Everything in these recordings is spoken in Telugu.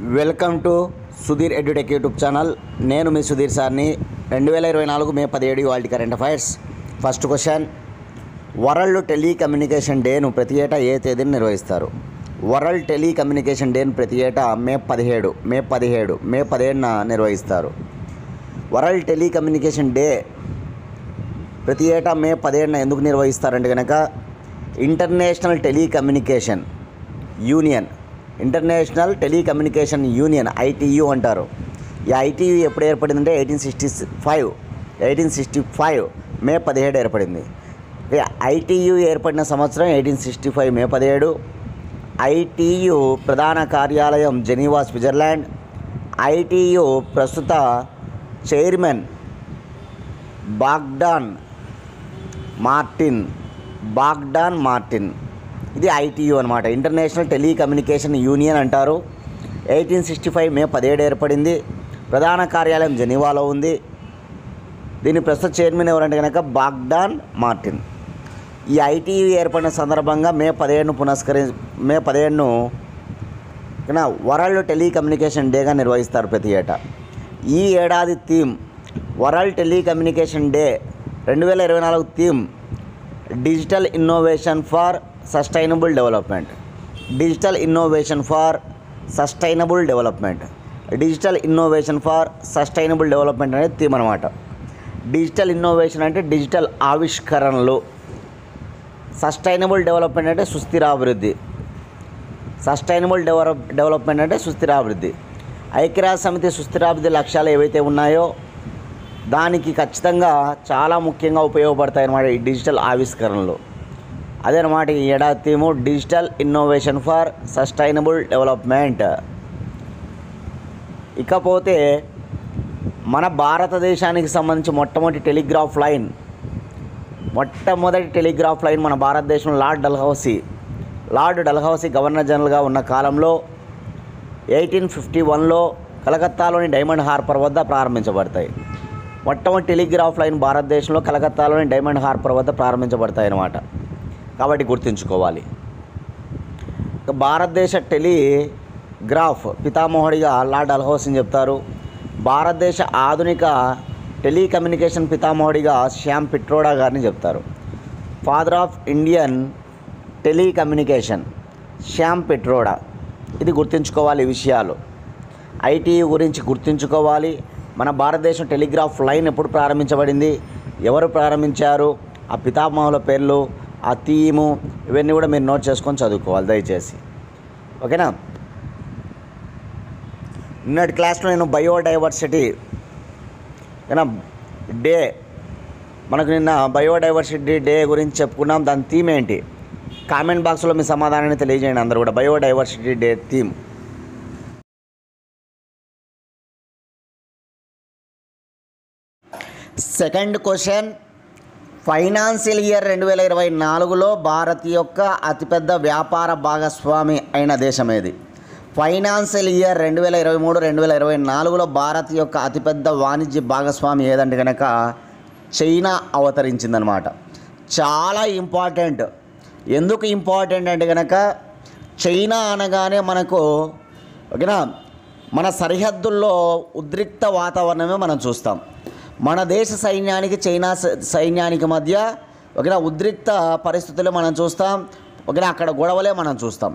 Welcome to Sudheer edutech YouTube channel. నేను మీ సుధీర్ సార్ని. 2024 మే 17 వాళ్ళ current affairs. First question, world telecommunication డేను ప్రతి ఏటా ఏ తేదీని నిర్వహిస్తారు? వరల్డ్ టెలికమ్యూనికేషన్ డేను ప్రతి ఏటా మే 17న నిర్వహిస్తారు. వరల్డ్ టెలికమ్యూనికేషన్ డే ప్రతి ఏటా మే 17న ఎందుకు నిర్వహిస్తారంటే కనుక ఇంటర్నేషనల్ టెలికమ్యూనికేషన్ యూనియన్ ITU అంటారు. ఈ ITU ఎప్పుడు ఏర్పడిందంటే 1865 మే 17 ఏర్పడింది. ITU ఏర్పడిన సంవత్సరం 1865 మే 17. ITU ప్రధాన కార్యాలయం జెనీవా, స్విట్జర్లాండ్. ITU ప్రస్తుత చైర్మన్ బాగ్డాన్ మార్టిన్. ఇది ITU అనమాట, ఇంటర్నేషనల్ టెలికమ్యూనికేషన్ యూనియన్ అంటారు. 1865 మే 17 ఏర్పడింది. ప్రధాన కార్యాలయం జెనీవాలో ఉంది. దీని ప్రస్తుత చైర్మన్ ఎవరంటే కనుక బాగ్డాన్ మార్టిన్. ఈ ITU ఏర్పడిన సందర్భంగా మే 17ను వరల్డ్ టెలికమ్యూనికేషన్ డేగా నిర్వహిస్తారు ప్రతి ఏటా. ఈ ఏడాది theme world telecommunication day 2024 theme digital innovation for sustainable development. Digital innovation for sustainable development అనేది థీమ్ అనమాట. డిజిటల్ ఇన్నోవేషన్ అంటే డిజిటల్ ఆవిష్కరణలు, సస్టైనబుల్ డెవలప్మెంట్ అంటే సుస్థిరాభివృద్ధి. ఐక్యరాజ్య సమితి సుస్థిరాభివృద్ధి లక్ష్యాలు ఏవైతే ఉన్నాయో దానికి ఖచ్చితంగా చాలా ముఖ్యంగా ఉపయోగపడతాయి అన్నమాట ఈ డిజిటల్ ఆవిష్కరణలు. అదేనమాట ఈ ఏడాది theme digital innovation for sustainable development. ఇకపోతే మన భారతదేశానికి సంబంధించి మొట్టమొదటి టెలిగ్రాఫ్ లైన్ మన భారతదేశంలో లార్డ్ డల్హౌసీ గవర్నర్ జనరల్గా ఉన్న కాలంలో 1851లో కలకత్తాలోని డైమండ్ హార్బర్ వద్ద ప్రారంభించబడతాయి. మొట్టమొదటి టెలిగ్రాఫ్ లైన్ భారతదేశంలో కలకత్తాలోని డైమండ్ హార్బర్ వద్ద ప్రారంభించబడతాయి అన్నమాట. కాబట్టి గుర్తుంచుకోవాలి. భారతదేశ టెలిగ్రాఫ్ పితామహుడిగా లార్డ్ డల్హౌసీని చెప్తారు. భారతదేశ ఆధునిక టెలికమ్యూనికేషన్ పితామహుడిగా శ్యామ్ పిట్రోడా గారిని చెప్తారు. Father of Indian telecommunication Shyam Pitroda. ఇది గుర్తుంచుకోవాలి ఈ విషయాలు. ITU గురించి గుర్తుంచుకోవాలి. మన భారతదేశం టెలిగ్రాఫ్ లైన్ ఎప్పుడు ప్రారంభించబడింది, ఎవరు ప్రారంభించారు, ఆ పితామహుల పేర్లు, ఆ థీము, ఇవన్నీ కూడా మీరు నోట్ చేసుకొని చదువుకోవాలి దయచేసి. ఓకేనా? నిన్నటి క్లాస్లో నేను బయోడైవర్సిటీ డే, మనకు నిన్న బయోడైవర్సిటీ డే గురించి చెప్పుకున్నాం. దాని థీమ్ ఏంటి? కామెంట్ బాక్స్లో మీ సమాధానాన్ని తెలియజేయండి అందరూ కూడా. Biodiversity day theme. Second question, financial year 2024లో భారత్ యొక్క అతిపెద్ద వ్యాపార భాగస్వామి అయిన దేశం ఏది? ఫైనాన్షియల్ ఇయర్ 2023-2024లో భారత్ యొక్క అతిపెద్ద వాణిజ్య భాగస్వామి ఏదంటే కనుక చైనా అవతరించిందనమాట. చాలా ఇంపార్టెంట్. ఎందుకు ఇంపార్టెంట్ అంటే కనుక చైనా అనగానే మనకు ఓకేనా మన సరిహద్దుల్లో ఉద్రిక్త వాతావరణమే మనం చూస్తాం. మన దేశ సైన్యానికి చైనా సైన్యానికి మధ్య ఓకేనా ఉద్రిక్త పరిస్థితులు మనం చూస్తాం. ఓకేనా అక్కడ గొడవలే మనం చూస్తాం.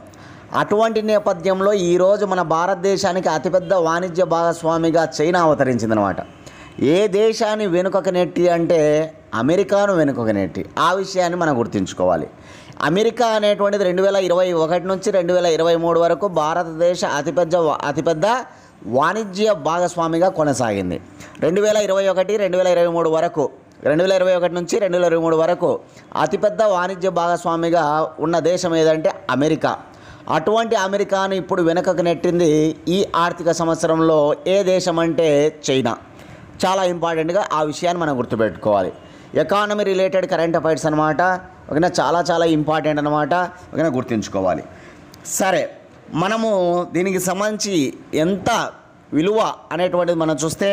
అటువంటి నేపథ్యంలో ఈరోజు మన భారతదేశానికి అతిపెద్ద వాణిజ్య భాగస్వామిగా చైనా అవతరించిందనమాట. ఏ దేశాన్ని వెనుకకు నెట్టి అంటే అమెరికాను వెనుకకు నెట్టి. ఆ విషయాన్ని మనం గుర్తుంచుకోవాలి. అమెరికా అనేటువంటిది 2021 నుంచి 2023 వరకు భారతదేశ అతిపెద్ద వాణిజ్య భాగస్వామిగా కొనసాగింది. 2021 నుంచి 2023 వరకు అతిపెద్ద వాణిజ్య భాగస్వామిగా ఉన్న దేశం ఏదంటే అమెరికా. అటువంటి అమెరికాను ఇప్పుడు వెనుకకు నెట్టింది ఈ ఆర్థిక సంవత్సరంలో ఏ దేశం అంటే చైనా. చాలా ఇంపార్టెంట్గా ఆ విషయాన్ని మనం గుర్తుపెట్టుకోవాలి. ఎకానమీ రిలేటెడ్ కరెంట్ అఫైర్స్ అనమాట. ఓకేనా, చాలా ఇంపార్టెంట్ అనమాట. ఓకేనా, గుర్తుంచుకోవాలి. సరే, మనము దీనికి సంబంధించి ఎంత విలువ అనేటువంటిది మనం చూస్తే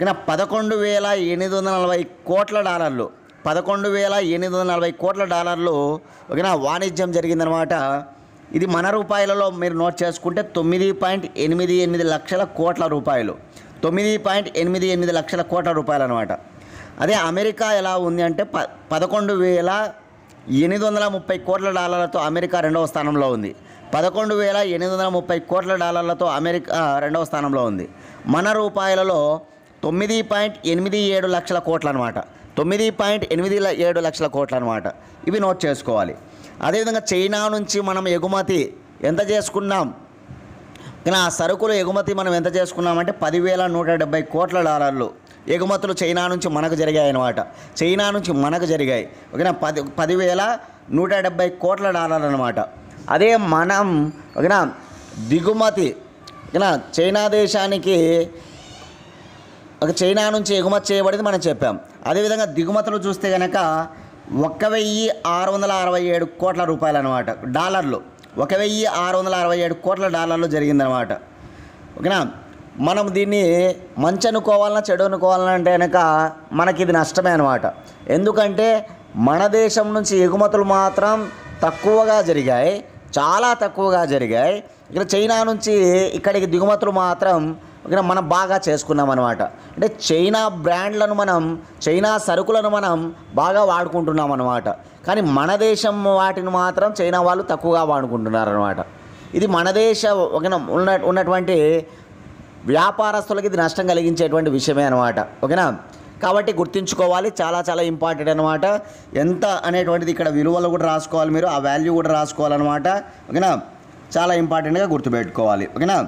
11,840 కోట్ల డాలర్లు 11,840 కోట్ల డాలర్లు ఓకేనా వాణిజ్యం జరిగిందనమాట ఇది మన రూపాయలలో మీరు నోట్ చేసుకుంటే 9.88 లక్షల కోట్ల రూపాయలు, 9.88 లక్షల కోట్ల రూపాయలు అనమాట. అదే అమెరికా ఎలా ఉంది అంటే 11,830 కోట్ల డాలర్లతో అమెరికా రెండవ స్థానంలో ఉంది. 11,830 కోట్ల డాలర్లతో అమెరికా రెండవ స్థానంలో ఉంది. మన రూపాయలలో 9.87 లక్షల కోట్లు అనమాట, 9.87 లక్షల కోట్లు అనమాట. ఇవి నోట్ చేసుకోవాలి. అదేవిధంగా చైనా నుంచి మనం ఎగుమతి ఎంత చేసుకున్నాం, కానీ ఆ సరుకులు ఎగుమతి మనం ఎంత చేసుకున్నామంటే 10,170 కోట్ల డాలర్లు ఎగుమతులు చైనా నుంచి మనకు జరిగాయి అనమాట. చైనా నుంచి మనకు జరిగాయి, ఓకేనా, 10,170 కోట్ల డాలర్లు అనమాట. అదే మనం ఓకేనా దిగుమతి, ఓకేనా, చైనా దేశానికి చైనా నుంచి ఎగుమతి చేయబడింది మనం చెప్పాం. అదేవిధంగా దిగుమతులు చూస్తే కనుక 1,667 కోట్ల రూపాయలు అనమాట, డాలర్లు, 1,667 కోట్ల డాలర్లు జరిగిందనమాట. ఓకేనా, మనం దీన్ని మంచి అనుకోవాలన్నా చెడు అనుకోవాలన్నా అంటే కనుక మనకి ఇది నష్టమే అనమాట. ఎందుకంటే మన దేశం నుంచి ఎగుమతులు మాత్రం తక్కువగా జరిగాయి, చాలా తక్కువగా జరిగాయి. ఇక్కడ చైనా నుంచి ఇక్కడికి దిగుమతులు మాత్రం ఇక్కడ మనం బాగా చేసుకున్నాం అనమాట. అంటే చైనా బ్రాండ్లను మనం, చైనా సరుకులను మనం బాగా వాడుకుంటున్నాం అనమాట. కానీ మన దేశం వాటిని మాత్రం చైనా వాళ్ళు తక్కువగా వాడుకుంటున్నారు అనమాట. ఇది మన దేశ ఉన్నటువంటి వ్యాపారస్తులకి ఇది నష్టం కలిగించేటువంటి విషయమే అనమాట. ఓకేనా, కాబట్టి గుర్తుంచుకోవాలి, చాలా చాలా ఇంపార్టెంట్ అనమాట. ఎంత అనేటువంటిది ఇక్కడ విలువలు కూడా రాసుకోవాలి, మీరు ఆ వాల్యూ కూడా రాసుకోవాలన్నమాట. ఓకేనా, చాలా ఇంపార్టెంట్గా గుర్తుపెట్టుకోవాలి. ఓకేనా,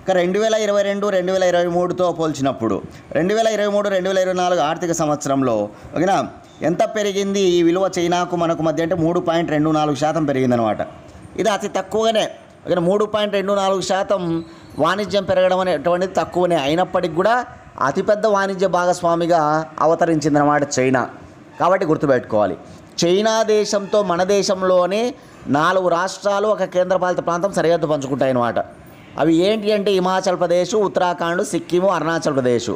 ఇక 2022, 2023తో పోల్చినప్పుడు 2023, 2024 ఆర్థిక సంవత్సరంలో ఓకేనా ఎంత పెరిగింది ఈ విలువ చైనాకు మనకు మధ్య అంటే 3.24% పెరిగిందనమాట. ఇది అతి తక్కువగానే, ఓకేనా, 3.24% వాణిజ్యం పెరగడం అనేటువంటిది తక్కువనే అయినప్పటికీ కూడా అతిపెద్ద వాణిజ్య భాగస్వామిగా అవతరించిందనమాట చైనా. కాబట్టి గుర్తుపెట్టుకోవాలి, చైనా దేశంతో మన దేశంలోని 4 రాష్ట్రాలు ఒక కేంద్రపాలిత ప్రాంతం సరిహద్దు పంచుకుంటాయి అన్నమాట. అవి ఏంటి అంటే హిమాచల్ ప్రదేశ్, ఉత్తరాఖండ్, సిక్కిము, అరుణాచల్ ప్రదేశ్.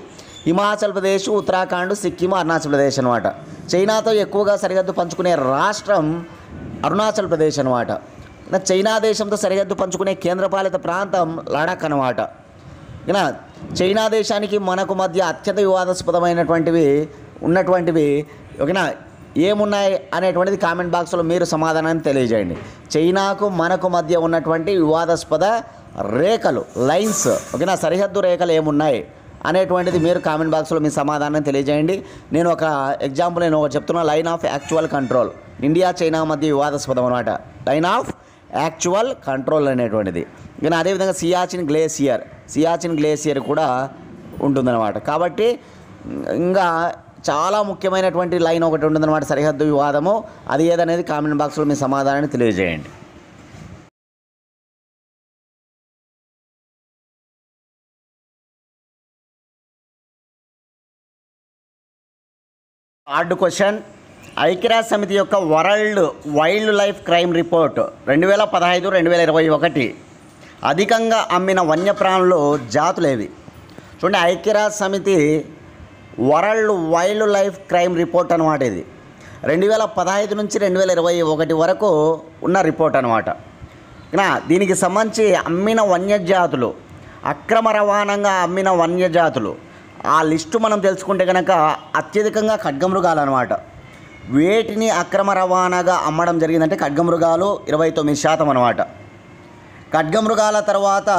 హిమాచల్ ప్రదేశ్, ఉత్తరాఖండ్, సిక్కిము, అరుణాచల్ ప్రదేశ్ అనమాట. చైనాతో ఎక్కువగా సరిహద్దు పంచుకునే రాష్ట్రం అరుణాచల్ ప్రదేశ్ అనమాట. చైనా దేశంతో సరిహద్దు పంచుకునే కేంద్రపాలిత ప్రాంతం లడాక్ అనమాట. ఇలా చైనా దేశానికి మనకు మధ్య అత్యంత వివాదాస్పదమైనటువంటివి ఓకేనా ఏమున్నాయి అనేటువంటిది కామెంట్ బాక్స్లో మీరు సమాధానాన్ని తెలియజేయండి. చైనాకు మనకు మధ్య ఉన్నటువంటి వివాదాస్పద రేఖలు, లైన్స్, ఓకేనా, సరిహద్దు రేఖలు ఏమున్నాయి అనేటువంటిది మీరు కామెంట్ బాక్స్లో మీ సమాధానాన్ని తెలియజేయండి. నేను ఒక ఎగ్జాంపుల్ చెప్తున్నా, line of actual control, India China మధ్య వివాదాస్పదం అనమాట, లైన్ ఆఫ్ యాక్చువల్ కంట్రోల్ అనేటువంటిది. కానీ అదేవిధంగా సియాచిన్ గ్లేసియర్ కూడా ఉంటుందన్నమాట. కాబట్టి ఇంకా చాలా ముఖ్యమైనటువంటి లైన్ ఒకటి ఉంటుందన్నమాట, సరిహద్దు వివాదము. అది ఏదనేది కామెంట్ బాక్స్లో మీ సమాధానాన్ని తెలియజేయండి. థర్డ్ క్వశ్చన్, ఐక్యరాజ్య సమితి యొక్క world wild life crime report 2015-2021 అధికంగా అమ్మిన వన్యప్రాణులు జాతులేవి? చూడండి, ఐక్యరాజ్య సమితి world wild life crime report అనమాట. ఇది 2015 నుంచి 2021 వరకు ఉన్న రిపోర్ట్ అనమాట. దీనికి సంబంధించి అమ్మిన వన్యజాతులు, అక్రమ రవాణాగా అమ్మిన వన్యజాతులు, ఆ లిస్టు మనం తెలుసుకుంటే కనుక అత్యధికంగా ఖడ్గమృగాలు అనమాట. వేటిని అక్రమ రవాణాగా అమ్మడం జరిగిందంటే ఖడ్గమృగాలు 29% అనమాట. ఖడ్గమృగాల తర్వాత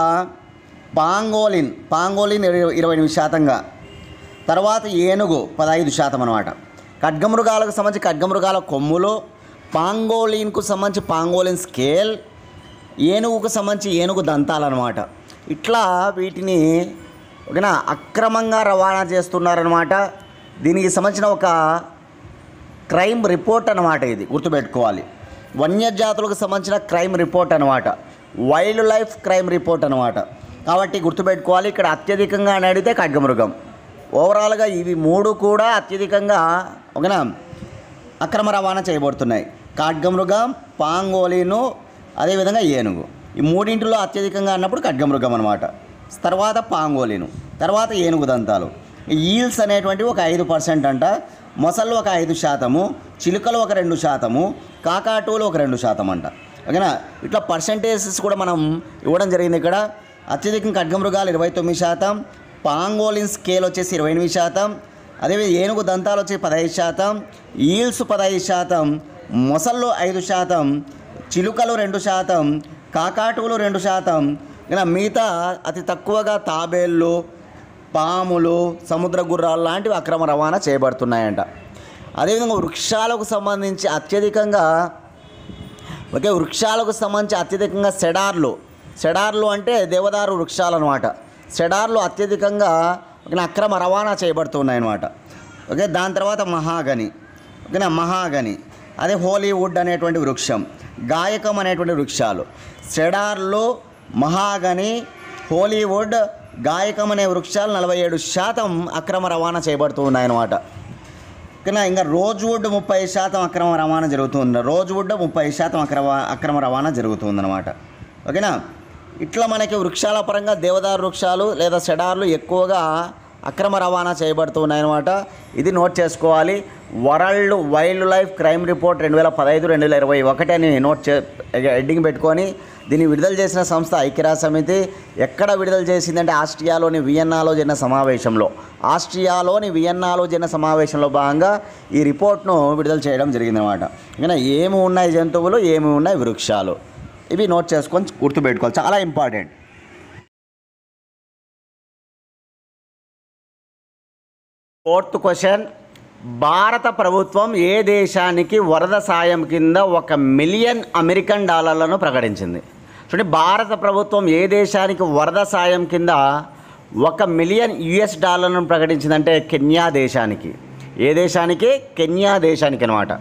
పాంగోలిన్ 28%, తర్వాత ఏనుగు 15% అనమాట. ఖడ్గమృగాలకు సంబంధించి ఖడ్గమృగాల కొమ్ములు, పాంగోలిన్కు సంబంధించి పాంగోలిన్ స్కేల్, ఏనుగుకు సంబంధించి ఏనుగు దంతాలు అనమాట. ఇట్లా వీటిని ఓకేనా అక్రమంగా రవాణా చేస్తున్నారనమాట. దీనికి సంబంధించిన ఒక క్రైమ్ రిపోర్ట్ అనమాట. ఇది గుర్తుపెట్టుకోవాలి, వన్యజాతులకు సంబంధించిన క్రైమ్ రిపోర్ట్ అనమాట, వైల్డ్ లైఫ్ క్రైమ్ రిపోర్ట్ అనమాట. కాబట్టి గుర్తుపెట్టుకోవాలి, ఇక్కడ అత్యధికంగా అని అడిగితే ఖడ్గమృగం. ఓవరాల్గా ఇవి 3 కూడా అత్యధికంగా ఓకేనా అక్రమ రవాణా చేయబడుతున్నాయి. ఖడ్గమృగం, పాంగోలిను, అదేవిధంగా ఏనుగు. ఈ మూడింటిలో అత్యధికంగా అన్నప్పుడు ఖడ్గమృగం అనమాట, తర్వాత పాంగోలిను, తర్వాత ఏనుగు దంతాలు. ఈల్స్ అనేటువంటివి ఒక 5% అంట, మొసళ్ళు ఒక 5%, చిలుకలు ఒక 2%, కాకాటూలు ఒక 2% అంట. ఓకేనా. ఇట్లా పర్సంటేజెస్ కూడా మనం ఇవ్వడం జరిగింది. ఇక్కడ అత్యధికంగా ఖడ్గమృగాలు 29%, పాంగోలిన్ స్కేల్ వచ్చేసి 28%, అదేవిధంగా ఏనుగు దంతాలు వచ్చి 15%, ఈల్స్ 15%, మొసళ్ళు 5%, చిలుకలు 2%, కాకాటువులు 2%, ఇలా మిగతా అతి తక్కువగా తాబేళ్ళు, పాములు, సముద్ర గుర్రాలు లాంటివి అక్రమ రవాణా చేయబడుతున్నాయంట. అదేవిధంగా వృక్షాలకు సంబంధించి అత్యధికంగా సెడార్లు అంటే దేవదారు వృక్షాలు అనమాట. సెడార్లు అత్యధికంగా అక్రమ రవాణా చేయబడుతున్నాయి అనమాట. ఓకే, దాని తర్వాత మహాగని. ఓకేనా, మహాగని అదే హోలీవుడ్ అనేటువంటి వృక్షం, గాయకం అనేటువంటి వృక్షాలు. సెడార్లు, మహాగని, హోలీవుడ్, గాయకం అనే వృక్షాలు 47% అక్రమ రవాణా చేయబడుతూ ఉన్నాయన్నమాట. ఓకేనా. ఇంకా రోజ్వుడ్ 30% అక్రమ రవాణా జరుగుతుంది. రోజ్వుడ్ 30% అక్రమ రవాణా జరుగుతుందన్నమాట. ఓకేనా. ఇట్లా మనకి వృక్షాల పరంగా దేవదారు వృక్షాలు లేదా సెడార్లు ఎక్కువగా అక్రమ రవాణా చేయబడుతున్నాయన్నమాట. ఇది నోట్ చేసుకోవాలి. World wild life crime report 2015-2021 అని హెడ్డింగ్ పెట్టుకొని దీన్ని విడుదల చేసిన సంస్థ ఐక్యరాజ్య సమితి. ఎక్కడ విడుదల చేసిందంటే ఆస్ట్రియాలోని వియన్నాలో జరిగిన సమావేశంలో భాగంగా ఈ రిపోర్ట్ను విడుదల చేయడం జరిగిందన్నమాట. ఇంకా ఏమి ఉన్నాయి జంతువులు, ఏమి ఉన్నాయి వృక్షాలు, ఇవి నోట్ చేసుకొని గుర్తుపెట్టుకోవాలి, చాలా ఇంపార్టెంట్. ఫోర్త్ క్వశ్చన్, భారత ప్రభుత్వం ఏ దేశానికి వరద సాయం కింద $1 మిలియన్ ప్రకటించింది? చూడండి, భారత ప్రభుత్వం ఏ దేశానికి వరద సాయం కింద $1 మిలియన్ ప్రకటించిందంటే కెన్యా దేశానికి. ఏ దేశానికి? కెన్యా దేశానికి అనమాట.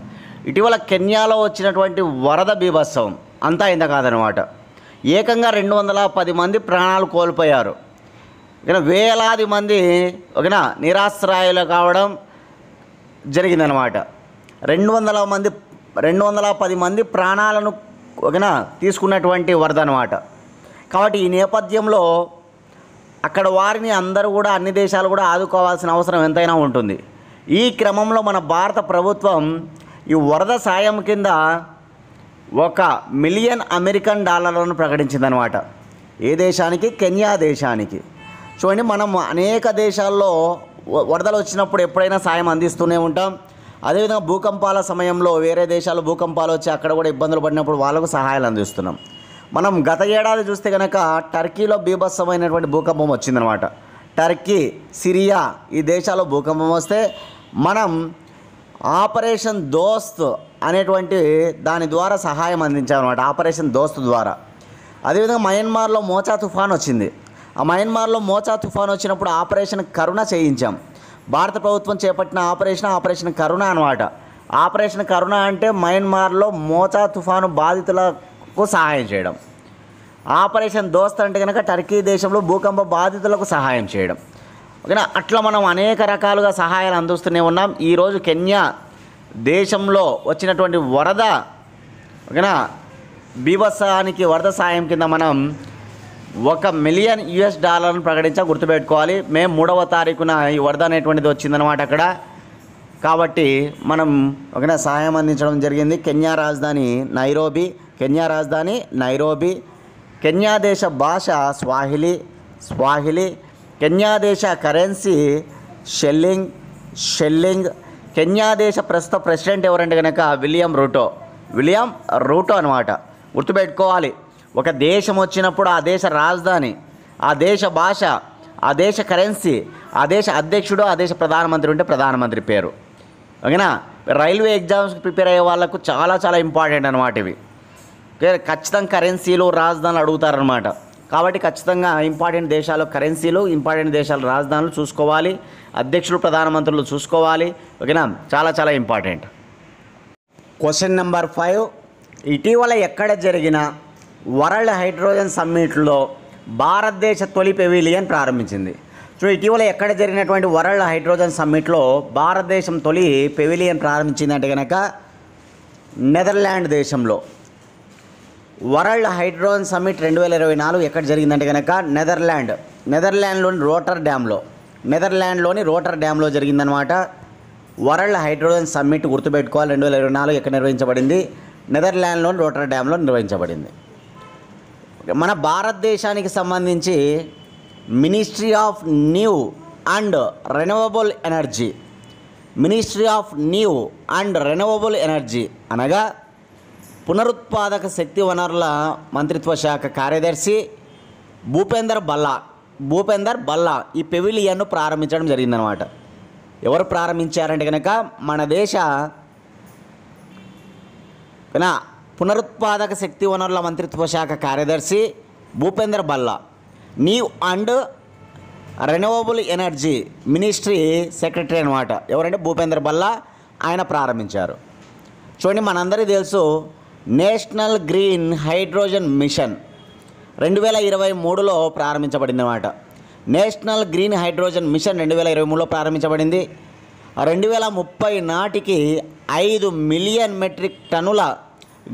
ఇటీవల కెన్యాలో వచ్చినటువంటి వరద బీభత్సవం అంతా ఇంత కాదనమాట. ఏకంగా 210 మంది ప్రాణాలు కోల్పోయారు. ఓకేనా, వేలాది మంది ఓకేనా నిరాశ్రయాలు కావడం జరిగిందనమాట. 210 మంది ప్రాణాలను ఓకేనా తీసుకున్నటువంటి వరద అనమాట. కాబట్టి ఈ నేపథ్యంలో అక్కడ వారిని అందరూ కూడా, అన్ని దేశాలు కూడా ఆదుకోవాల్సిన అవసరం ఎంతైనా ఉంటుంది. ఈ క్రమంలో మన భారత ప్రభుత్వం ఈ వరద సాయం కింద $1 మిలియన్ ప్రకటించిందనమాట. ఏ దేశానికి? కెన్యా దేశానికి. చూడండి, మనం అనేక దేశాల్లో వరదలు వచ్చినప్పుడు ఎప్పుడైనా సాయం అందిస్తూనే ఉంటాం. అదేవిధంగా భూకంపాల సమయంలో వేరే దేశాలు భూకంపాలు వచ్చి అక్కడ కూడా ఇబ్బందులు పడినప్పుడు వాళ్ళకు సహాయాలు అందిస్తున్నాం. మనం గత ఏడాది చూస్తే కనుక టర్కీలో బీభత్సమైనటువంటి భూకంపం వచ్చిందనమాట. టర్కీ, సిరియా ఈ దేశాల్లో భూకంపం వస్తే మనం ఆపరేషన్ దోస్త్ అనేటువంటి దాని ద్వారా సహాయం అందించామన్నమాట. ఆపరేషన్ దోస్త్ ద్వారా. అదేవిధంగా మయన్మార్లో మోచా తుఫాన్ వచ్చింది. ఆ మయన్మార్లో మోచా తుఫాన్ వచ్చినప్పుడు ఆపరేషన్ కరుణ చేయించాం. భారత ప్రభుత్వం చేపట్టిన ఆపరేషన్ కరుణ అనమాట. ఆపరేషన్ కరుణ అంటే మయన్మార్లో మోచా తుఫాను బాధితులకు సహాయం చేయడం. ఆపరేషన్ దోస్త్ అంటే కనుక టర్కీ దేశంలో భూకంప బాధితులకు సహాయం చేయడం. ఓకేనా, అట్లా మనం అనేక రకాలుగా సహాయాలు అందిస్తూనే ఉన్నాం. ఈరోజు కెన్యా దేశంలో వచ్చినటువంటి వరద ఓకేనా బీభత్సానికి వరద సాయం కింద మనం $1 మిలియన్ ప్రకటించా, గుర్తుపెట్టుకోవాలి. మే 3వ తారీఖున ఈ వరద అనేటువంటిది వచ్చిందనమాట అక్కడ. కాబట్టి మనం ఓకేనా సహాయం అందించడం జరిగింది. కెన్యా రాజధాని నైరోబి. కెన్యా దేశ భాష స్వాహిలి. కెన్యా దేశ కరెన్సీ షెల్లింగ్. కెన్యా దేశ ప్రస్తుత ప్రెసిడెంట్ ఎవరంటే కనుక విలియం రూటో అనమాట. గుర్తుపెట్టుకోవాలి, ఒక దేశం వచ్చినప్పుడు ఆ దేశ రాజధాని, ఆ దేశ భాష, ఆ దేశ కరెన్సీ, ఆ దేశ అధ్యక్షుడు, ఆ దేశ ప్రధానమంత్రి ఉంటే ప్రధానమంత్రి పేరు. ఓకేనా, రైల్వే ఎగ్జామ్స్కి ప్రిపేర్ అయ్యే వాళ్ళకు చాలా చాలా ఇంపార్టెంట్ అనమాట ఇవి. ఖచ్చితంగా కరెన్సీలు, రాజధానులు అడుగుతారనమాట. కాబట్టి ఖచ్చితంగా ఇంపార్టెంట్ దేశాల కరెన్సీలు, ఇంపార్టెంట్ దేశాల రాజధానులు చూసుకోవాలి, అధ్యక్షులు, ప్రధానమంత్రులు చూసుకోవాలి. ఓకేనా, చాలా చాలా ఇంపార్టెంట్. క్వశ్చన్ నెంబర్ 5, ఇటీవల ఎక్కడ జరిగిన వరల్డ్ హైడ్రోజన్ సమ్మిట్లో భారతదేశ తొలి పెవిలియన్ ప్రారంభించింది? సో ఇటీవల ఎక్కడ జరిగినటువంటి వరల్డ్ హైడ్రోజన్ సమ్మిట్లో భారతదేశం తొలి పెవిలియన్ ప్రారంభించిందంటే కనుక నెదర్లాండ్ దేశంలో. వరల్డ్ హైడ్రోజన్ సమ్మిట్ 2024 ఎక్కడ జరిగిందంటే కనుక నెదర్లాండ్లోని రోటర్ డ్యామ్లో జరిగిందనమాట. వరల్డ్ హైడ్రోజన్ సమ్మిట్ గుర్తుపెట్టుకోవాలి. 2024 ఎక్కడ నిర్వహించబడింది? నెదర్లాండ్లోని రోటర్డామ్లో నిర్వహించబడింది. మన భారతదేశానికి సంబంధించి ministry of new and renewable energy, ministry of new and renewable energy అనగా పునరుత్పాదక శక్తి వనరుల మంత్రిత్వ శాఖ కార్యదర్శి భూపేందర్ బల్లా ఈ పెవిలియన్ను ప్రారంభించడం జరిగిందనమాట. ఎవరు ప్రారంభించారంటే కనుక మన దేశ పునరుత్పాదక శక్తి వనరుల మంత్రిత్వ శాఖ కార్యదర్శి Bhupender Bhalla, new and renewable energy ministry secretary అనమాట. ఎవరంటే భూపేందర్ బల్లా, ఆయన ప్రారంభించారు. చూడండి, మనందరికీ తెలుసు నేషనల్ గ్రీన్ హైడ్రోజన్ మిషన్ 2023లో ప్రారంభించబడింది అన్నమాట. నేషనల్ గ్రీన్ హైడ్రోజన్ మిషన్ 2023లో ప్రారంభించబడింది. 2030 నాటికి 5 మిలియన్ మెట్రిక్ టన్నుల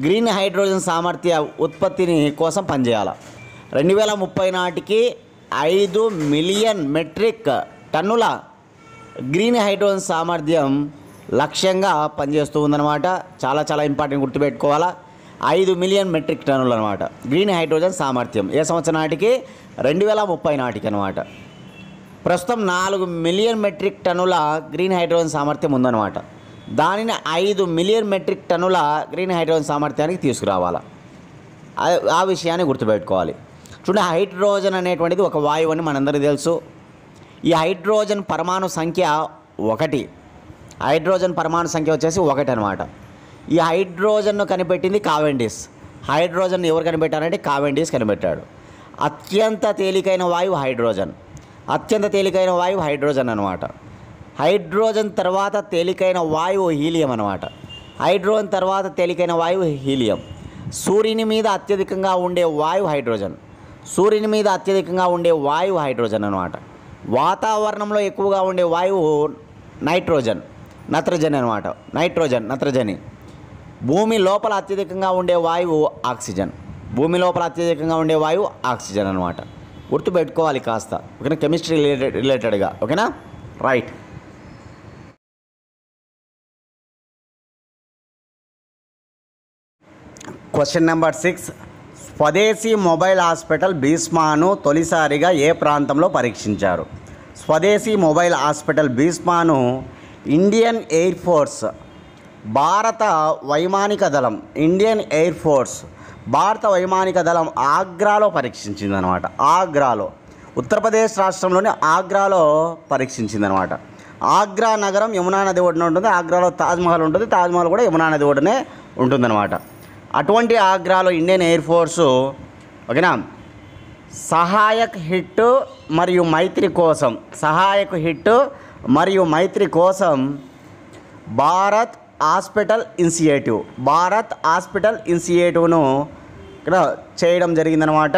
గ్రీన్ హైడ్రోజన్ సామర్థ్య ఉత్పత్తిని కోసం పనిచేయాలి. 2030 నాటికి 5 మిలియన్ మెట్రిక్ టన్నుల గ్రీన్ హైడ్రోజన్ సామర్థ్యం లక్ష్యంగా పనిచేస్తూ ఉందన్నమాట. చాలా చాలా ఇంపార్టెంట్, గుర్తుపెట్టుకోవాలా. 5 మిలియన్ మెట్రిక్ టన్నులు అనమాట గ్రీన్ హైడ్రోజన్ సామర్థ్యం. ఏ సంవత్సరం నాటికి? 2030 నాటికి అనమాట. ప్రస్తుతం 4 మిలియన్ మెట్రిక్ టన్నుల గ్రీన్ హైడ్రోజన్ సామర్థ్యం ఉందన్నమాట. దానిని 5 మిలియన్ మెట్రిక్ టన్నుల గ్రీన్ హైడ్రోజన్ సామర్థ్యానికి తీసుకురావాలి. ఆ విషయాన్ని గుర్తుపెట్టుకోవాలి. చూడండి, హైడ్రోజన్ అనేటువంటిది ఒక వాయువు అని మనందరికీ తెలుసు. ఈ హైడ్రోజన్ పరమాణు సంఖ్య 1. హైడ్రోజన్ పరమాణు సంఖ్య వచ్చేసి 1 అనమాట. ఈ హైడ్రోజన్ను కనిపెట్టింది కావెండిష్. హైడ్రోజన్ ఎవరు కనిపెట్టారంటే కావెండిష్ కనిపెట్టాడు. అత్యంత తేలికైన వాయువు హైడ్రోజన్. అత్యంత తేలికైన వాయువు హైడ్రోజన్ అనమాట. హైడ్రోజన్ తర్వాత తేలికైన వాయువు హీలియం అనమాట. హైడ్రోజన్ తర్వాత తేలికైన వాయువు హీలియం. సూర్యుని మీద అత్యధికంగా ఉండే వాయువు హైడ్రోజన్. సూర్యుని మీద అత్యధికంగా ఉండే వాయువు హైడ్రోజన్ అనమాట. వాతావరణంలో ఎక్కువగా ఉండే వాయువు నత్రజని అనమాట. నత్రజని. భూమి లోపల అత్యధికంగా ఉండే వాయువు ఆక్సిజన్. భూమి లోపల అత్యధికంగా ఉండే వాయువు ఆక్సిజన్ అనమాట. గుర్తుపెట్టుకోవాలి కాస్త, ఓకేనా? కెమిస్ట్రీ రిలేటెడ్గా, ఓకేనా? రైట్. Question number 6. స్వదేశీ మొబైల్ హాస్పిటల్ భీస్మాను తొలిసారిగా ఏ ప్రాంతంలో పరీక్షించారు? స్వదేశీ మొబైల్ హాస్పిటల్ భీస్మాను ఇండియన్ ఎయిర్ ఫోర్స్ భారత వైమానిక దళం భారత వైమానిక దళం ఆగ్రాలో పరీక్షించిందనమాట. ఆగ్రాలో, ఉత్తరప్రదేశ్ రాష్ట్రంలోని ఆగ్రాలో పరీక్షించిందనమాట. ఆగ్రా నగరం యమునా నది ఒడ్డున ఉంటుంది. ఆగ్రాలో తాజ్మహల్ ఉంటుంది. తాజ్మహల్ కూడా యమునా నది ఒడ్డునే ఉంటుందన్నమాట. అటువంటి ఆగ్రాలో ఇండియన్ ఎయిర్ ఫోర్సు, ఓకేనా, సహాయక్ హిట్ మరియు మైత్రి కోసం భారత్ హాస్పిటల్ ఇనిషియేటివ్ను ఇక్కడ చేయడం జరిగిందనమాట.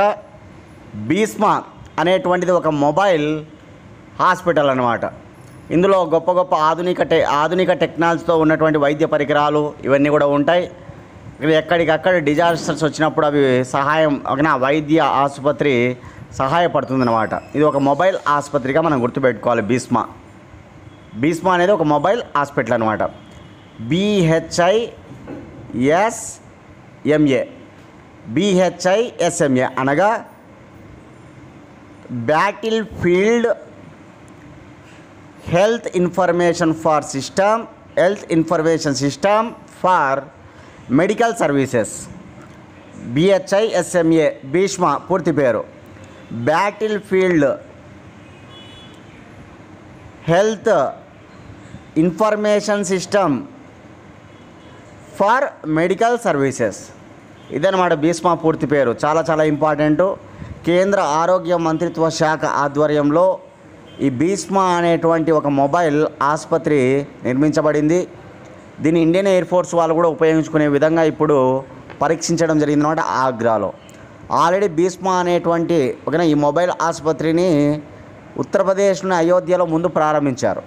భీస్మా అనేటువంటిది ఒక మొబైల్ హాస్పిటల్ అనమాట. ఇందులో గొప్ప గొప్ప ఆధునిక టెక్నాలజీతో ఉన్నటువంటి వైద్య పరికరాలు ఇవన్నీ కూడా ఉంటాయి. ఎక్కడికక్కడ డిజాస్టర్స్ వచ్చినప్పుడు అవి వైద్య ఆసుపత్రి సహాయపడుతుందన్నమాట. ఇది ఒక మొబైల్ ఆసుపత్రిగా మనం గుర్తుపెట్టుకోవాలి. భీస్మా అనేది ఒక మొబైల్ హాస్పిటల్ అనమాట. BHISMA అనగా battlefield health information system for medical services. BHISMA Bhishma పూర్తి పేరు battlefield health information system for medical services. ఇదన్నమాట భీష్మ పూర్తి పేరు. చాలా చాలా ఇంపార్టెంటు. కేంద్ర ఆరోగ్య మంత్రిత్వ శాఖ ఆధ్వర్యంలో ఈ భీష్మ అనేటువంటి ఒక మొబైల్ ఆసుపత్రి నిర్మించబడింది. దీన్ని ఇండియన్ ఎయిర్ ఫోర్స్ వాళ్ళు కూడా ఉపయోగించుకునే విధంగా ఇప్పుడు పరీక్షించడం జరిగిందన్నమాట ఆగ్రాలో. ఆల్రెడీ భీష్మ అనేటువంటి ఈ మొబైల్ ఆసుపత్రిని ఉత్తరప్రదేశ్లోని అయోధ్యలో ముందు ప్రారంభించారు.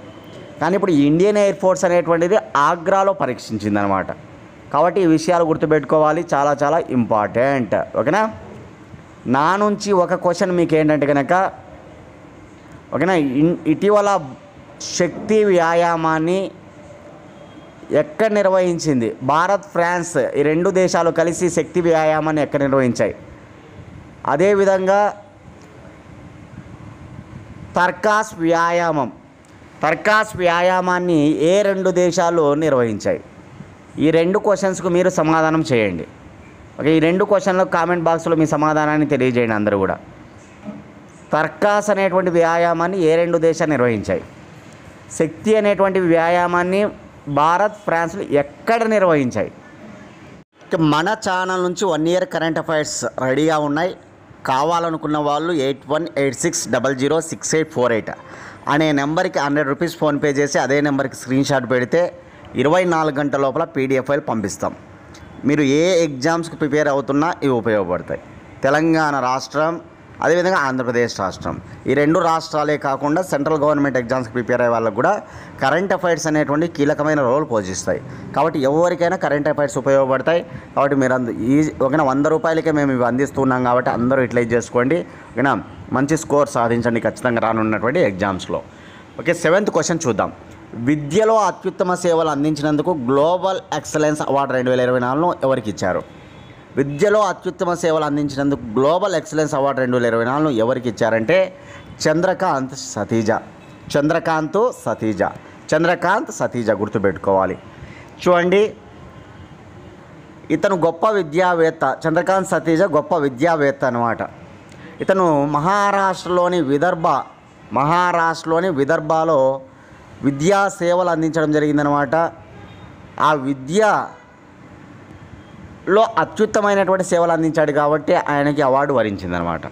కానీ ఇప్పుడు ఇండియన్ ఎయిర్ ఫోర్స్ అనేటువంటిది ఆగ్రాలో పరీక్షించిందనమాట. కాబట్టి ఈ విషయాలు గుర్తుపెట్టుకోవాలి, చాలా చాలా ఇంపార్టెంట్, ఓకేనా? నా నుంచి ఒక క్వశ్చన్ మీకు ఏంటంటే కనుక, ఓకేనా, ఇటీవల శక్తి వ్యాయామాన్ని ఎక్కడ నిర్వహించింది? భారత్, ఫ్రాన్స్ ఈ రెండు దేశాలు కలిసి శక్తి వ్యాయామాన్ని ఎక్కడ నిర్వహించాయి? అదేవిధంగా తర్కాస్ వ్యాయామాన్ని ఏ రెండు దేశాలు నిర్వహించాయి? ఈ రెండు క్వశ్చన్స్కు మీరు సమాధానం చేయండి. ఓకే, ఈ రెండు క్వశ్చన్లకు కామెంట్ బాక్స్లో మీ సమాధానాన్ని తెలియజేయండి అందరూ కూడా. తర్కాస్ అనేటువంటి వ్యాయామాన్ని ఏ రెండు దేశాలు నిర్వహించాయి? శక్తి అనేటువంటి వ్యాయామాన్ని భారత్, ఫ్రాన్స్లు ఎక్కడ నిర్వహించాయి? మన ఛానల్ నుంచి 1 ఇయర్ కరెంట్ అఫైర్స్ రెడీగా ఉన్నాయి. కావాలనుకున్న వాళ్ళు 8186006848 అనే నెంబర్కి 100 రూపీస్ ఫోన్పే చేసి అదే నెంబర్కి స్క్రీన్ షాట్ పెడితే 24 గంటల లోపల పీడిఎఫ్ ఫైల్ పంపిస్తాం. మీరు ఏ ఎగ్జామ్స్కి ప్రిపేర్ అవుతున్నా ఇవి ఉపయోగపడతాయి. తెలంగాణ రాష్ట్రం, అదేవిధంగా ఆంధ్రప్రదేశ్ రాష్ట్రం, ఈ రెండు రాష్ట్రాలే కాకుండా సెంట్రల్ గవర్నమెంట్ ఎగ్జామ్స్కి ప్రిపేర్ అయ్యే వాళ్ళకు కూడా కరెంట్ అఫైర్స్ అనేటువంటి కీలకమైన రోల్ పోషిస్తాయి. కాబట్టి ఎవరికైనా కరెంట్ అఫైర్స్ ఉపయోగపడతాయి. కాబట్టి మీరు ఓకేనా, 100 రూపాయలకే మేము ఇవి అందిస్తున్నాం కాబట్టి అందరూ యూటిలైజ్ చేసుకోండి. ఓకేనా, మంచి స్కోర్ సాధించండి ఖచ్చితంగా రానున్నటువంటి ఎగ్జామ్స్లో. ఓకే, 7th క్వశ్చన్ చూద్దాం. విద్యలో అత్యుత్తమ సేవలు అందించినందుకు గ్లోబల్ ఎక్సలెన్స్ అవార్డు 2024ను ఎవరికి ఇచ్చారు? విద్యలో అత్యుత్తమ సేవలు అందించినందుకు గ్లోబల్ ఎక్సలెన్స్ అవార్డు 2024ను ఎవరికి ఇచ్చారంటే చంద్రకాంత్ సతీజ గుర్తుపెట్టుకోవాలి. చూడండి, ఇతను గొప్ప విద్యావేత్త. చంద్రకాంత్ సతీజ గొప్ప విద్యావేత్త అన్నమాట. ఇతను మహారాష్ట్రలోని విదర్భలో విద్యా సేవలు అందించడం జరిగిందనమాట. ఆ విద్యలో అత్యుత్తమైనటువంటి సేవలు అందించాడు కాబట్టి ఆయనకి అవార్డు వరించిందనమాట.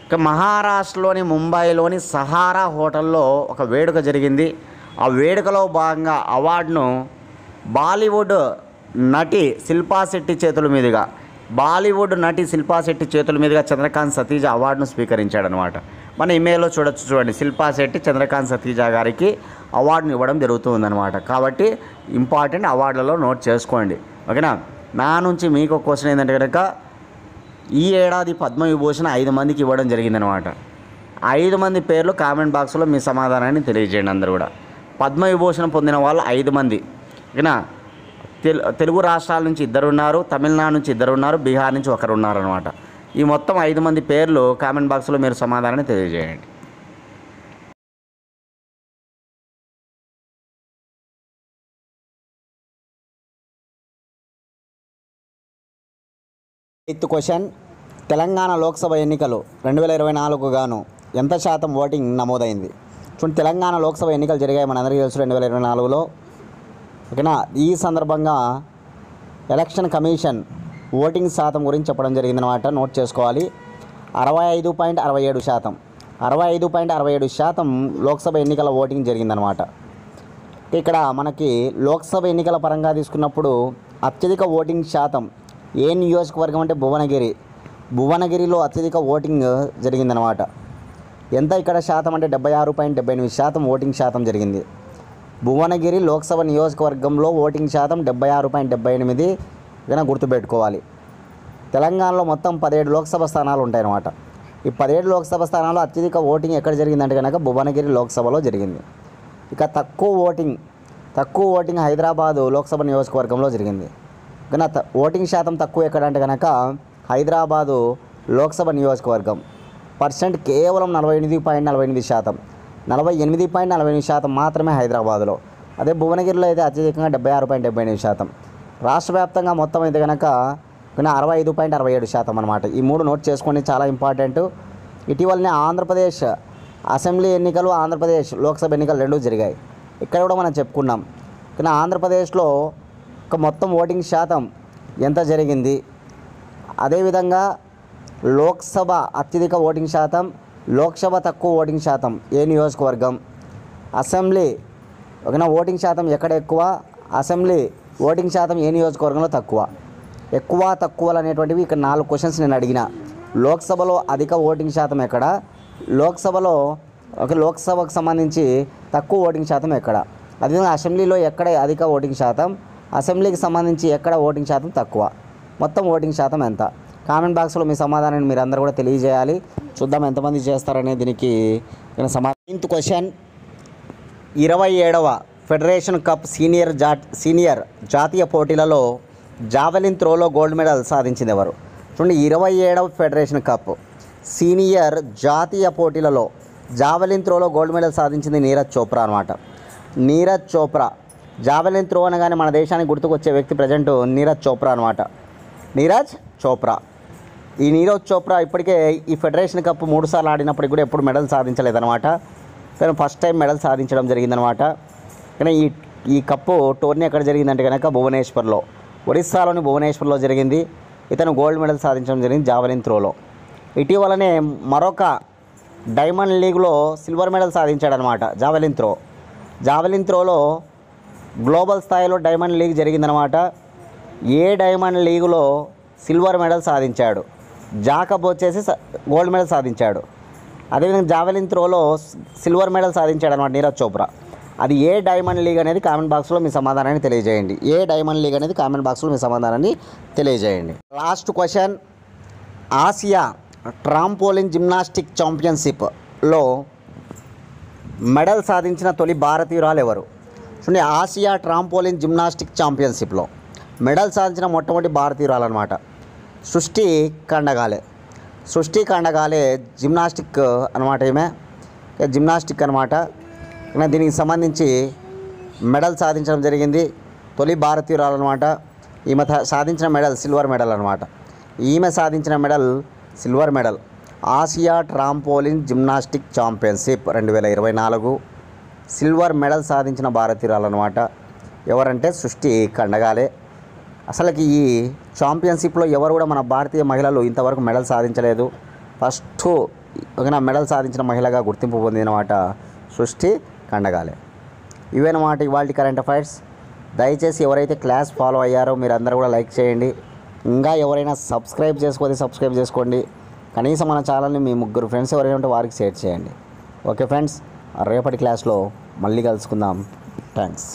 ఇక మహారాష్ట్రలోని ముంబైలోని సహారా హోటల్లో ఒక వేడుక జరిగింది. ఆ వేడుకలో భాగంగా అవార్డును బాలీవుడ్ నటి శిల్పా శెట్టి చేతుల మీదుగా చంద్రకాంత్ సతీజ అవార్డును స్వీకరించాడనమాట. మన ఇమెయిల్లో చూడండి, శిల్పా శెట్టి చంద్రకాంత్ సతీజ గారికి అవార్డును ఇవ్వడం జరుగుతుందన్నమాట. కాబట్టి ఇంపార్టెంట్ అవార్డులలో నోట్ చేసుకోండి. ఓకేనా. నా నుంచి మీకు ఒక క్వశ్చన్ ఏంటంటే కనుక, ఈ ఏడాది పద్మవిభూషణ్ 5 మందికి ఇవ్వడం జరిగిందనమాట. 5 మంది పేర్లు కామెంట్ బాక్స్లో మీ సమాధానాన్ని తెలియజేయండి అందరూ కూడా. పద్మవిభూషణ్ పొందిన వాళ్ళు 5 మంది. ఓకేనా. తెలుగు రాష్ట్రాల నుంచి 2 ఉన్నారు, తమిళనాడు నుంచి 2 ఉన్నారు, బీహార్ నుంచి 1 ఉన్నారనమాట. ఈ మొత్తం 5 మంది పేర్లు కామెంట్ బాక్స్లో మీరు సమాధానాన్ని తెలియజేయండి. ఎయిత్ క్వశ్చన్, తెలంగాణ లోక్సభ ఎన్నికలు 2024 గాను ఎంత శాతం ఓటింగ్ నమోదైంది? చూడండి, తెలంగాణ లోక్సభ ఎన్నికలు జరిగాయి మనందరికీ తెలుసు 2024లో. ఓకేనా. ఈ సందర్భంగా ఎలక్షన్ కమిషన్ ఓటింగ్ శాతం గురించి చెప్పడం జరిగిందనమాట. నోట్ చేసుకోవాలి. 65.67% లోక్సభ ఎన్నికల ఓటింగ్ జరిగిందనమాట. ఇక్కడ మనకి లోక్సభ ఎన్నికల పరంగా తీసుకున్నప్పుడు అత్యధిక ఓటింగ్ శాతం ఏ నియోజకవర్గం అంటే భువనగిరిలో అత్యధిక ఓటింగ్ జరిగిందనమాట. ఎంత ఇక్కడ శాతం అంటే 76.78% ఓటింగ్ శాతం జరిగింది. భువనగిరి లోక్సభ నియోజకవర్గంలో ఓటింగ్ శాతం 76.78గా గుర్తుపెట్టుకోవాలి. తెలంగాణలో మొత్తం 17 లోక్సభ స్థానాలు ఉంటాయన్నమాట. ఈ 17 లోక్సభ స్థానాల్లో అత్యధిక ఓటింగ్ ఎక్కడ జరిగిందంటే కనుక భువనగిరి లోక్సభలో జరిగింది. ఇక తక్కువ ఓటింగ్ హైదరాబాదు లోక్సభ నియోజకవర్గంలో జరిగింది. కానీ ఓటింగ్ శాతం తక్కువ ఎక్కడంటే కనుక హైదరాబాదు లోక్సభ నియోజకవర్గం. పర్సెంట్ కేవలం 48.48%, 48.48% మాత్రమే హైదరాబాదులో. అదే భువనగిరిలో అయితే అత్యధికంగా 76.78%. రాష్ట్ర వ్యాప్తంగా మొత్తం అయితే కనుక 65.67% అనమాట. ఈ 3 నోట్ చేసుకోండి, చాలా ఇంపార్టెంట్. ఇటీవలనే ఆంధ్రప్రదేశ్ అసెంబ్లీ ఎన్నికలు, ఆంధ్రప్రదేశ్ లోక్సభ ఎన్నికలు 2 జరిగాయి. ఇక్కడ కూడా మనం చెప్పుకున్నాం. కానీ ఆంధ్రప్రదేశ్లో మొత్తం ఓటింగ్ శాతం ఎంత జరిగింది, అదేవిధంగా లోక్సభ అత్యధిక ఓటింగ్ శాతం, లోక్సభ తక్కువ ఓటింగ్ శాతం ఏ నియోజకవర్గం, అసెంబ్లీ ఓటింగ్ శాతం ఎక్కడ ఎక్కువ, అసెంబ్లీ ఓటింగ్ శాతం ఏ నియోజకవర్గంలో ఎక్కువ తక్కువలు అనేటువంటివి ఇక్కడ 4 క్వశ్చన్స్ నేను అడిగిన. లోక్సభలో అధిక ఓటింగ్ శాతం ఎక్కడ, లోక్సభకు సంబంధించి తక్కువ ఓటింగ్ శాతం ఎక్కడ, అదేవిధంగా అసెంబ్లీలో ఎక్కడ అధిక ఓటింగ్ శాతం, అసెంబ్లీకి సంబంధించి ఎక్కడ ఓటింగ్ శాతం తక్కువ, మొత్తం ఓటింగ్ శాతం ఎంత? కామెంట్ బాక్స్లో మీ సమాధానాన్ని మీరు అందరూ కూడా తెలియజేయాలి. చూద్దాం ఎంతమంది చేస్తారనే దీనికి సమాధానం. 9th క్వశ్చన్, 27వ ఫెడరేషన్ కప్ సీనియర్ జాతీయ పోటీలలో జావెలిన్ త్రోలో గోల్డ్ మెడల్ సాధించింది ఎవరు? చూడండి, 27వ ఫెడరేషన్ కప్ సీనియర్ జాతీయ పోటీలలో జావెలిన్ త్రోలో గోల్డ్ మెడల్ సాధించింది నీరజ్ చోప్రా అనమాట. నీరజ్ చోప్రా. జావెలిన్ త్రో అనగానే మన దేశానికి గుర్తుకొచ్చే వ్యక్తి ప్రజెంట్ నీరజ్ చోప్రా అనమాట. నీరజ్ చోప్రా. ఈ నీరజ్ చోప్రా ఇప్పటికే ఈ ఫెడరేషన్ కప్ 3 సార్లు ఆడినప్పటికి కూడా ఎప్పుడు మెడల్ సాధించలేదన్నమాట. కానీ ఫస్ట్ టైం మెడల్ సాధించడం జరిగిందనమాట. కానీ ఈ కప్పు టోర్నీ ఎక్కడ జరిగిందంటే కనుక భువనేశ్వర్లో, ఒరిస్సాలోని భువనేశ్వర్లో జరిగింది. ఇతను గోల్డ్ మెడల్ సాధించడం జరిగింది జావెలిన్ త్రోలో. ఇటీవలనే మరొక డైమండ్ లీగ్లో సిల్వర్ మెడల్ సాధించాడనమాట జావెలిన్ త్రోలో గ్లోబల్ స్థాయిలో డైమండ్ లీగ్ జరిగిందనమాట. ఏ డైమండ్ లీగులో సిల్వర్ మెడల్ సాధించాడు, జాకబ్ వచ్చేసి గోల్డ్ మెడల్ సాధించాడు. అదేవిధంగా జావెలిన్ త్రోలో సిల్వర్ మెడల్ సాధించాడు అనమాట నీరజ్ చోప్రా. అది ఏ డైమండ్ లీగ్ అనేది కామెంట్ బాక్స్లో మీ సమాధానాన్ని తెలియజేయండి. ఏ డైమండ్ లీగ్ అనేది కామెంట్ బాక్స్లో మీ సమాధానాన్ని తెలియజేయండి. Last question, Asia trampoline gymnastic ఛాంపియన్షిప్లో మెడల్ సాధించిన తొలి భారతీయురాలు ఎవరు? చూడండి, ఆసియా ట్రాంపోలిన్ జిమ్నాస్టిక్ ఛాంపియన్షిప్లో మెడల్ సాధించిన మొట్టమొదటి భారతీయురాలు అనమాట సృష్టి కండగాలే జిమ్నాస్టిక్ అనమాట. ఈమె జిమ్నాస్టిక్ అనమాట. దీనికి సంబంధించి మెడల్ సాధించడం జరిగింది. తొలి భారతీయురాలు అనమాట. ఈమె సాధించిన మెడల్ సిల్వర్ మెడల్ అనమాట. ఈమె సాధించిన medal silver medal. Asia trampoline gymnastic championship 2024 silver medal సాధించిన భారతీయురాలు అనమాట. ఎవరంటే సృష్టి కండగాలే. అసలుకి ఈ ఛాంపియన్షిప్లో ఎవరు కూడా మన భారతీయ మహిళలు ఇంతవరకు మెడల్ సాధించలేదు. ఫస్ట్ మెడల్ సాధించిన మహిళగా గుర్తింపు పొందినమాట సృష్టి కండగాలే. ఇవేనమాట ఇవాళ కరెంట్ అఫైర్స్. దయచేసి ఎవరైతే క్లాస్ ఫాలో అయ్యారో మీరు అందరూ కూడా లైక్ చేయండి. ఇంకా ఎవరైనా సబ్స్క్రైబ్ చేసుకోండి. కనీసం మన ఛానల్ని మీ 3 ఫ్రెండ్స్ ఎవరైనా ఉంటే వారికి షేర్ చేయండి. ఓకే ఫ్రెండ్స్, రేపటి క్లాస్లో మళ్ళీ కలుసుకుందాం. థ్యాంక్స్.